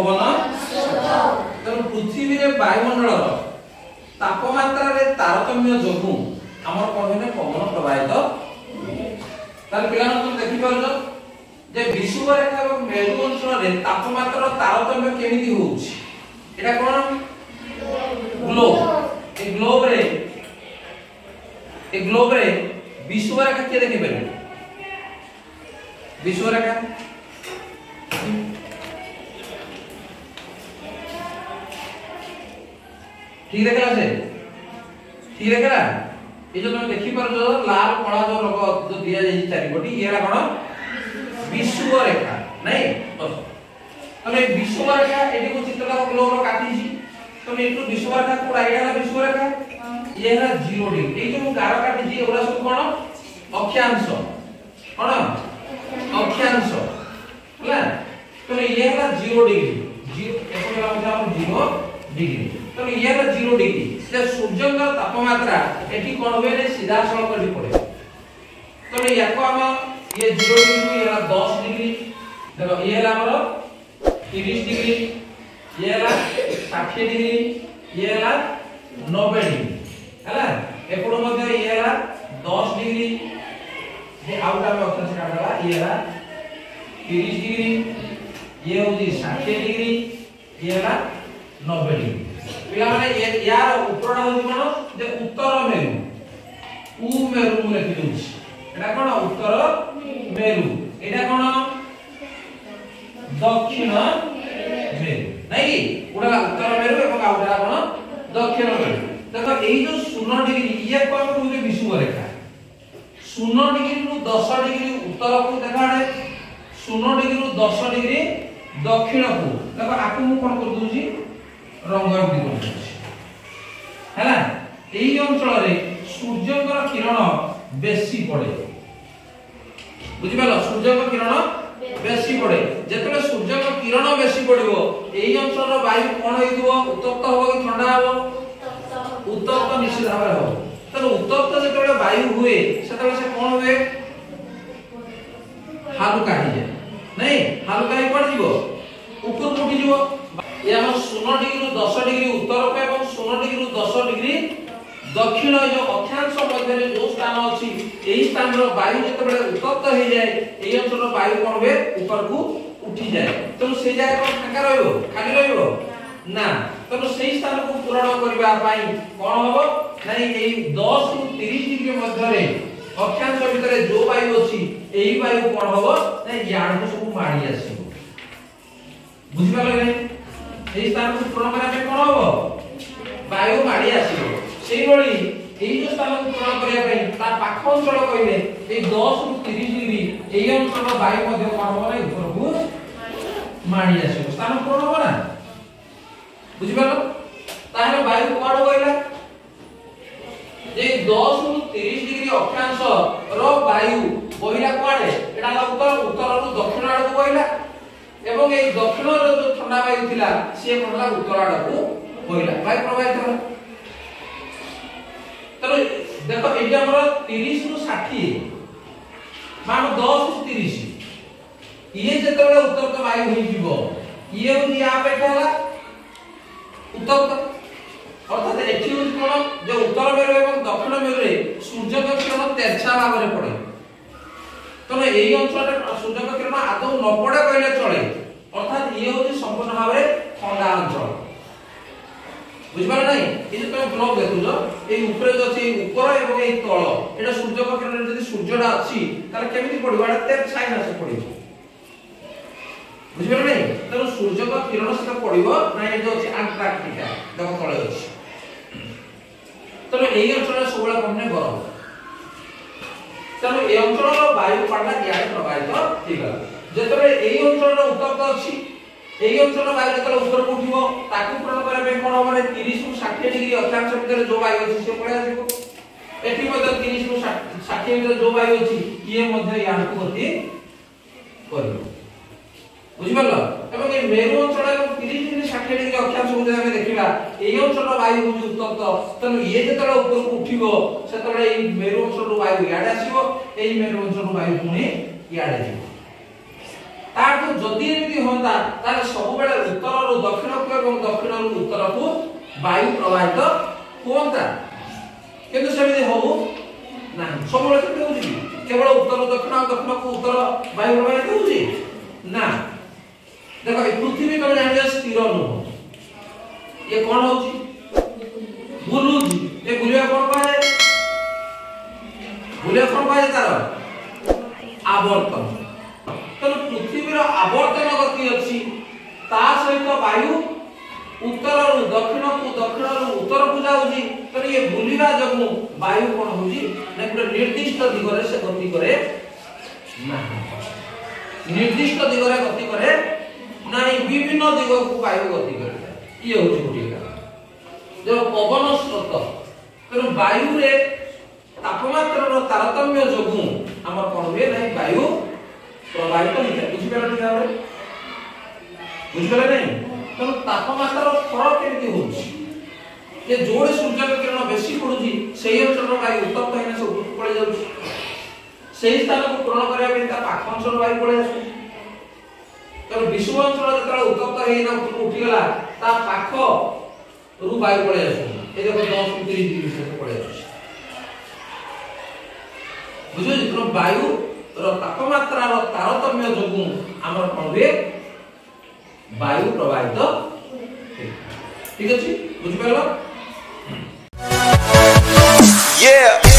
पवन तेणु पृथ्वी रे वायुमंडल तापमात्रा रे तारतम्य जोगु हमर कोन पवन प्रवाहित तार पिलान तुम देखि परलो जे विषुव रेखा और मेरु अंचल रे तापमात्रा तारतम्य केमिति होउछि एटा कोन ग्लोब ए ग्लोब रे विषुव रेखा के देखि परबे विषुव रेखा ठीक देखला से ठीक देखला ये जो तुम देखि पर जो लाल कला जो रंग जो दिया जाई चारिपटी येला कोन विषुव रेखा नहीं तमे विषुव रेखा एटी को चित्र का ग्लोब रो काटी छी तमे एटू विषुव रेखा कोडा एला विषुव रेखा ये है 0 डिग्री ए जो गार काटी छी एगुडा सब कोन अक्षांश कोन अक्षांश होला तमे ये है 0 डिग्री 0 एकोला मध्य हम 0 डिग्री तो ये है 0 डिग्री से सूर्य का तापमात्रा एठी कोन होवे ने सीधा सळ कर पड़े तो ये याको हम ये 0 डिग्री ये 10 डिग्री देखो ये है हमर 30 डिग्री ये है 60 डिग्री ये है 90 डिग्री हैला एपडो मध्ये ये है 10 डिग्री ये आउटा में ऑप्शन से काटला ये है 30 डिग्री ये होजी 60 डिग्री ये है 90 डिग्री पिला माने यार ऊपरडा होई कोन जे उत्तर मेरु उ मेरु मु लिखि दउछि एटा कोन उत्तर मेरु एटा कोन दक्षिण मेरु नाही उडा उत्तर मेरु एवं आउडा कोन दक्षिण मेरु देखो एई जो 0 डिग्री ये को हम कहू विषुव रेखा 0 डिग्री रु 10 डिग्री उत्तर को देखाडे 0 डिग्री रु 10 डिग्री दक्षिण को देखो आपु मु कोन कर दउछि रंग एमती हैला एई अंचल रे सूर्यकर किरण बेसी पड़े बुझि पालो सूर्यकर किरण बेसी पड़े जेतले सूर्यकर किरण बेसी पड़िबो एई अंचल रो वायु कोन होइदिबो उत्तप्त होबो कि ठंडा होबो उत्तप्त निश्चित भाबे होबो तनो उत्तप्त जेतले वायु हुए सेतले से कोन हुए हालुका ही जाय नहीं हालुका ही पड़ जिवो ऊपर उठी जिवो ये हम 0 डिग्री रु 10 डिग्री उत्तर को एवं 0 डिग्री रु 10 डिग्री दक्षिण जो अक्षांश मध्य रे जो स्थान अछि एही स्थान रो वायु जते बळे उत्तप्त हो जाए एही अंचल रो वायु कोन होवे ऊपर को उठी जाए तो से जाय को फांका रहइबो खाली रहइबो ना तो सेही स्थान को पूर्ण करबा पई कोन होबो नाही एही 10 रु 30 डिग्री मध्य रे अक्षांश भितरे जो वायु अछि एही वायु कोन होबो नाही याड को सब माडी आसीबो बुझि पाले नै এই স্থানକୁ ପୂରଣ କରିବା ପାଇଁ କଣ ହବ ବାୟୁ ମାଡି ଆସିବ ସେଇ ଭଳି এই যে স্থানକୁ ପୂରଣ କରିବା ପାଇଁ ତା ପାଖ ଅଞ୍ଚଳ କହିଲେ এই 10 ରୁ 30 ଡିଗ୍ରୀ এই ଅଞ୍ଚଳ ବାୟୁ ମଧ୍ୟ କଣ ହବ ନା ଉପରକୁ ମାଡି ଆସିବ ସ୍ଥାନ ପୂରଣ ହବ ନା ବୁଝି ପାରଲ ତାହେଲେ ବାୟୁ କୁଆଡେ ଗଇଲା ଯେ 10 ରୁ 30 ଡିଗ୍ରୀ ଅକ୍ଷାଂଶ ର ବାୟୁ ବହିଲା କୁଆଡେ ଏଟା ଉତ୍ତରରୁ ଦକ୍ଷିଣ ଆଡକୁ ବହିଲା एवं ए दक्षिण रो जो ठंडा वायु थिला से कोनला उत्तर आडको होइला वायु प्रवाहित होला तरो देखो एटी हमर 30 रु 60 मान 10 रु 30 ये जेतबे उत्तर तो वायु होई जीवो ये हो या पेटा होला उत्तर अर्थात एठी हो कोन जे उत्तर मेरु एवं दक्षिण मेरु रे सूर्य का किरण तेरछा भाग रे पड़े तो एही अंचल सूर्य का किरण आदौ न पड़े कहले चले अर्थात ये होची संपूर्ण भाव रे ठंडा अंचल बुझ पार नहीं ये जो तुम ब्लॉक देखुजो ए ऊपर जो अछि ऊपर एवं ए तळ एटा सूर्य का किरण जदी सूर्यडा अछि ताले केमिति पडिबो एटा तेर छाइना से पडिबो बुझ पार नहीं तो सूर्य का किरण से पडिबो ना ए जो अछि अंटार्कटिका देखो तळे अछि तो एही अंचल सबले कमने गरम तनो ए अंचल वायु पाडला याड प्रवाहित थिगला जेतबे एही अंचल उत्तप्त अछि एही अंचल वायु जेतबे ऊपर उठिबो ताकू पूर्ण करे पे कोन होबे 30 रु 60 डिग्री अक्षांश भितर जो वायु अछि से पळे आसीबो एठी मध्ये 30 रु 60 भितर जो वायु अछि किए मध्ये याडू गति करबो बुझि परलो एवं ए मेरु अंचल 30 डिग्री 60 डिग्री अक्षांश को हम देखिबा एही अंचल वायु होजी उत्तप्त तनो ये जेतबे ऊपर को उठिबो सेतबे ए मेरु अंचल वायु याड आसीबो एही मेरु अंचल वायु पुणी याड आसीबो तार तो जदि एमती होता ताले सब बेले उत्तर रु दक्षिण को एवं दक्षिण रु उत्तर को वायु प्रवाहित होता किंतु सेमिति हो ना सब बेले केते होउची केवल उत्तर दक्षिण और दक्षिण को उत्तर वायु प्रवाहित होउची ना देखो ए पृथ्वी तले जानिए स्थिर नुह ये कोन होउची बुलुजी ए बुलिया कोन पाए बुलिया कोन पाए तार आवर्तन तो पृथ्वी रो आवर्तन गति अछि ता सहित वायु उत्तर रु दक्षिण को दक्षिण रु उत्तर को जाउची तो ये बुलिवा जगु वायु कोन होउची ना पूरा निर्दिष्ट दिगरे से गति करे ना निर्दिष्ट दिगरे गति करे नाही विभिन्न दिग को वायु गति करे ये होउची गुटिका जो पवन स्रोत तो वायु रे तापमात्रा रो तारतम्य जगु हमर कोन वे नाही वायु प्रवाहित होता बुझि पारे भाबरे बुझि पारे नहीं तो तापमात्रा रो फरक केमि होउची जे जोड़े सूर्य किरण बेसी पडुची सेही अंचल वायु उत्तप्त होइना से ऊपर पड़े जाउची सेही स्थान को पूर्ण करिया पे ता पाख अंचल वायु पड़े आसु तो विश्व अंचल जतरा उत्तप्त होइना ऊपर उठी गला ता पाख रु वायु पड़े आसु ए देखो 10 30 डिग्री से पड़े आसु बुझो जे वायु रो तापमात्रा रो तारतम्य जगु हमर कोनवे वायु प्रवाहित ठीक अछि बुझि पालो Yeah